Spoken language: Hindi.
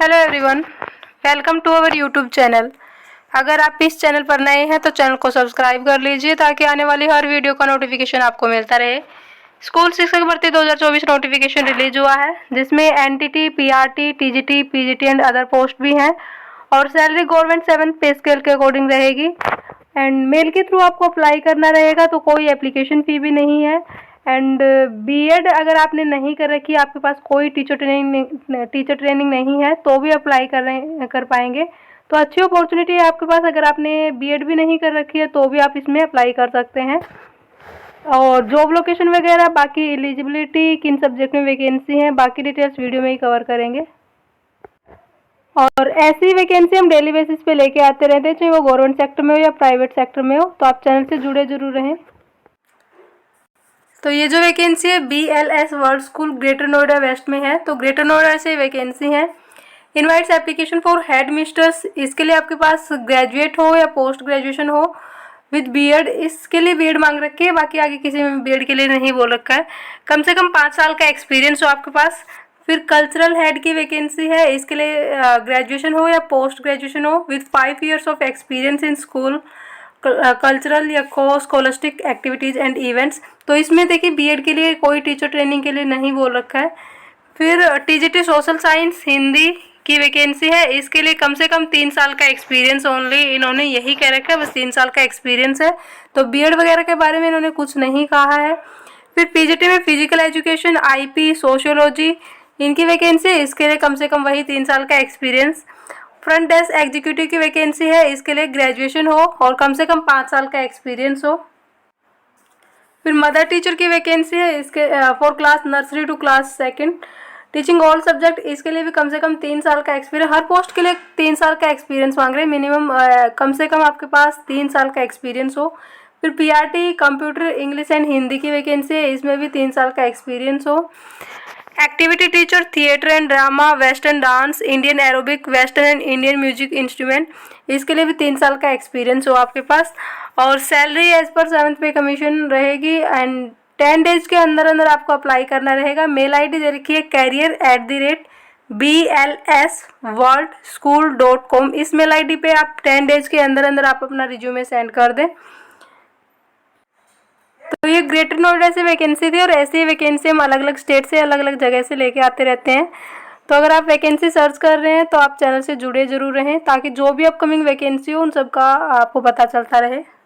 Hello everyone, welcome to our YouTube channel. अगर आप इस चैनल पर नए हैं तो चैनल को सब्सक्राइब कर लीजिए ताकि आने वाली हर वीडियो का नोटिफिकेशन आपको मिलता रहे। स्कूल शिक्षक भर्ती 2024 नोटिफिकेशन रिलीज हुआ है, जिसमें NTT, PRT, TGT, PGT and other post भी हैं और सैलरी गवर्नमेंट 7 पे स्केल के अकॉर्डिंग रहेगी एंड मेल के थ्रू आपको अप्लाई करना रहेगा, तो कोई एप्लीकेशन फ़ी भी नहीं है। एंड बीएड अगर आपने नहीं कर रखी, आपके पास कोई टीचर ट्रेनिंग नहीं है, तो भी अप्लाई कर पाएंगे। तो अच्छी अपॉर्चुनिटी है आपके पास। अगर आपने बीएड भी नहीं कर रखी है तो भी आप इसमें अप्लाई कर सकते हैं। और जॉब लोकेशन वगैरह, बाकी एलिजिबिलिटी, किन सब्जेक्ट में वैकेंसी है, बाकी डिटेल्स वीडियो में ही कवर करेंगे। और ऐसी वैकेंसी हम डेली बेसिस पे लेके आते रहते हैं, चाहे वो गवर्नमेंट सेक्टर में हो या प्राइवेट सेक्टर में हो, तो आप चैनल से जुड़े जरूर रहें। तो ये जो वैकेंसी है BLS world school greater Noida west में है, तो ग्रेटर नोएडा से वैकेंसी है। Invites application for head mistress, इसके लिए आपके पास ग्रेजुएट हो या पोस्ट ग्रेजुएशन हो विद बीएड, इसके लिए बीएड मांग रखी है, बाकी आगे किसी में बीएड के लिए नहीं बोल रखा है। कम से कम 5 साल का एक्सपीरियंस हो आपके पास। फिर कल्चरल हेड की वैकेंसी है, इसके लिए ग्रेजुएशन हो या पोस्ट ग्रेजुएशन हो with 5 years of experience in school, cultural या स्कॉलस्टिक एक्टिविटीज़ एंड इवेंट्स। तो इसमें देखिए बीएड के लिए कोई टीचर ट्रेनिंग के लिए नहीं बोल रखा है। फिर टीजीटी सोशल साइंस हिंदी की वैकेंसी है, इसके लिए कम से कम 3 साल का एक्सपीरियंस ओनली, इन्होंने यही कह रखा है, बस 3 साल का एक्सपीरियंस है। तो बीएड वगैरह के बारे में इन्होंने कुछ नहीं कहा है। फिर पीजीटी में फिजिकल एजुकेशन, आईपी, सोशियोलॉजी, इनकी वैकेंसी है, इसके लिए कम से कम वही 3 साल का एक्सपीरियंस। फ्रंट डेस्क एग्जीक्यूटिव की वैकेंसी है, इसके लिए ग्रेजुएशन हो और कम से कम 5 साल का एक्सपीरियंस हो। फिर मदर टीचर की वैकेंसी है, इसके for class nursery to class 2 teaching all subject, इसके लिए भी कम से कम 3 साल का एक्सपीरियंस। हर पोस्ट के लिए 3 साल का एक्सपीरियंस मांग रहे हैं, मिनिमम कम से कम आपके पास 3 साल का एक्सपीरियंस हो। फिर PRT computer English and Hindi की वैकेंसी है, इसमें भी 3 साल का एक्सपीरियंस हो। Activity teacher theatre and drama, western dance, Indian aerobic, western and Indian music instrument, इसके लिए भी 3 साल का एक्सपीरियंस हो आपके पास। और सैलरी एज पर 7th पे कमीशन रहेगी एंड 10 डेज के अंदर अंदर आपको अप्लाई करना रहेगा। मेल आईडी दे रखी है career@blsworldschool.com, इस मेल आईडी पे आप 10 डेज के अंदर अंदर आप अपना रिज्यूमे सेंड कर दें। तो ये ग्रेटर नोएडा से वैकेंसी थी और ऐसी वैकेंसी हम अलग अलग स्टेट से, अलग अलग जगह से लेके आते रहते हैं। तो अगर आप वैकेंसी सर्च कर रहे हैं तो आप चैनल से जुड़े जरूर रहें ताकि जो भी अपकमिंग वैकेंसी हो उन सब का आपको पता चलता रहे।